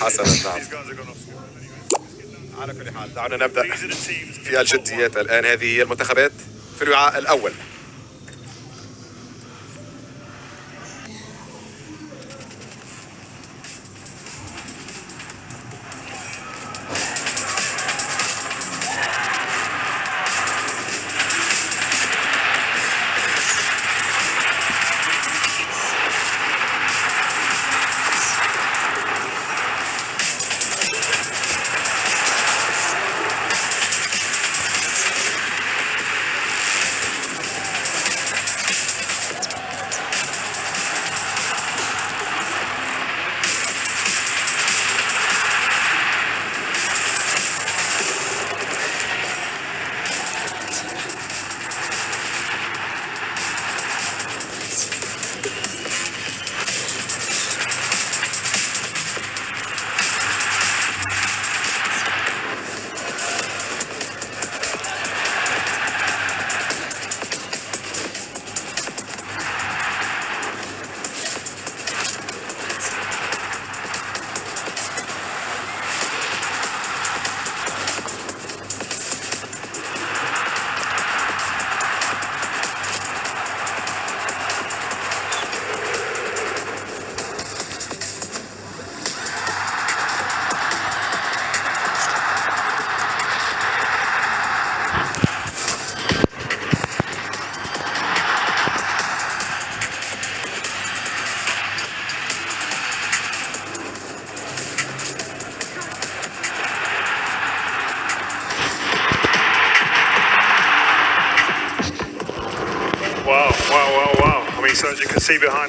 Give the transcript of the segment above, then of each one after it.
حسنا نعم. على كل حال دعونا نبدأ في الجديات الآن. هذه هي المنتخبات في الوعاء الأول.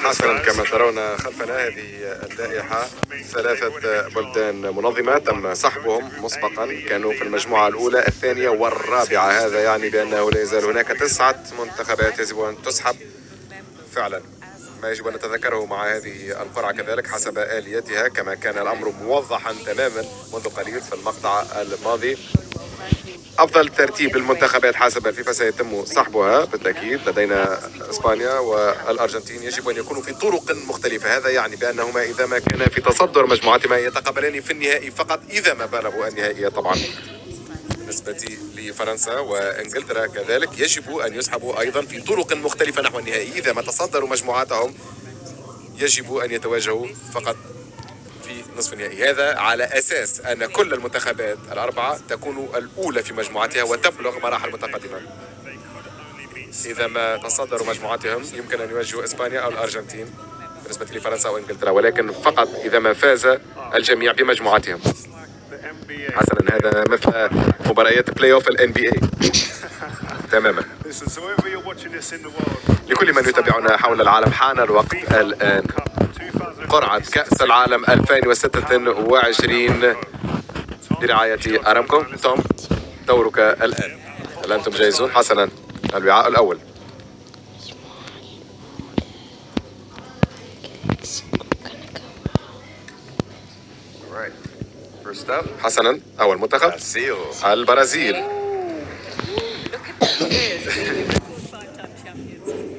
حسنا كما ترون خلفنا هذه اللائحة، 3 بلدان منظمة تم سحبهم مسبقا، كانوا في المجموعة الأولى الثانية والرابعة. هذا يعني بأنه لا يزال هناك 9 منتخبات يجب أن تسحب فعلا. ما يجب أن نتذكره مع هذه القرعة كذلك حسب آليتها، كما كان الأمر موضحا تماما منذ قليل في المقطع الماضي. أفضل ترتيب للمنتخبات حسب الفيفا سيتم سحبها بالتأكيد. لدينا إسبانيا والأرجنتين يجب أن يكونوا في طرق مختلفة. هذا يعني بأنهما إذا ما كانا في تصدر مجموعتهما يتقابلان في النهائي فقط إذا ما بلغوا النهائية. طبعا بالنسبة لفرنسا وإنجلترا كذلك يجب أن يسحبوا أيضا في طرق مختلفة نحو النهائي. إذا ما تصدروا مجموعاتهم يجب أن يتواجهوا فقط في نصف النهائي. هذا على أساس أن كل المنتخبات الأربعة تكون الأولى في مجموعتها وتبلغ مراحل متقدمة. إذا ما تصدروا مجموعاتهم يمكن أن يواجهوا إسبانيا أو الأرجنتين بالنسبة لفرنسا وإنجلترا، ولكن فقط إذا ما فاز الجميع بمجموعاتهم. حسنا هذا مثل مباريات بلاي أوف NBA تماما. لكل من يتابعنا حول العالم حان الوقت الآن. قرعة كأس العالم 2026 برعاية أرامكو. توم دورك الآن، هل أنتم جاهزون؟ حسنا الوعاء الأول. حسنا أول منتخب البرازيل.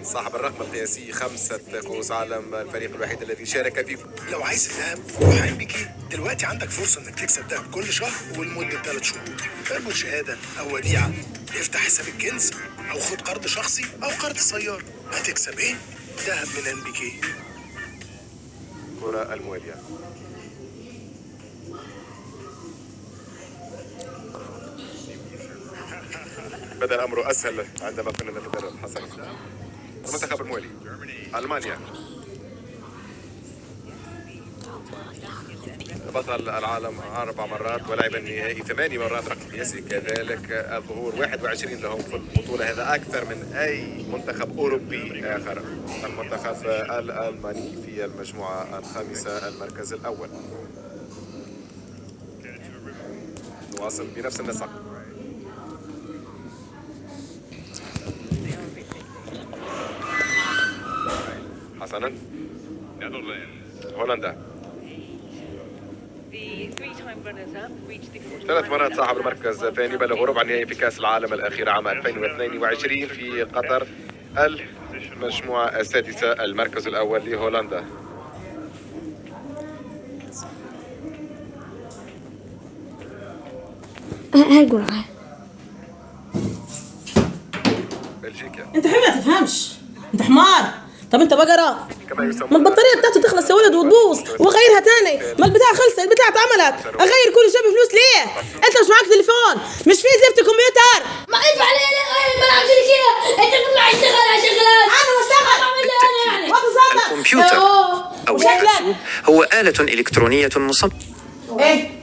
صاحب الرقم القياسي 5 كؤوس عالم، الفريق الوحيد الذي شارك فيه. لو عايز الذهب روح انبيكي دلوقتي، عندك فرصة انك تكسب دهب كل شهر ولمدة 3 شهور. اربط شهادة او وديعة، افتح حساب الكنز او خد قرض شخصي او قرض سيارة. هتكسب ايه؟ دهب من انبيكي. كرة الموالية. بدأ الأمر أسهل عندما كنا نتدرب. حسنا المنتخب الموالي ألمانيا، بطل العالم 4 مرات ولعب النهائي 8 مرات رقم قياسي، كذلك الظهور 21 لهم في البطولة. هذا أكثر من أي منتخب أوروبي آخر. المنتخب الألماني في المجموعة الخامسة المركز الأول. نواصل بنفس النسق. حسنا هولندا، 3 مرات صاحب المركز الثاني، بلغوا ربع النهائي في كأس العالم الأخير عام 2022 في قطر. المجموعة السادسة المركز الأول لهولندا. هاي القرعة. بلجيكا. انت حبيبي ما تفهمش، انت حمار. طب انت بقرة، كما يسمى ما البطارية بتاعته تخلص يا ولد وتبوظ واغيرها تاني، ما البتاع خلصت، البتاع اتعملت، اغير كل شوية بفلوس ليه؟ انت مش معاك تليفون، مش في زفت كمبيوتر. ما ادفع لي ما انا عشان كده انت بتطلع اشتغل انا بشتغل يعني ما تصدق. الكمبيوتر أو الحاسوب هو آلة إلكترونية مصممة. ايه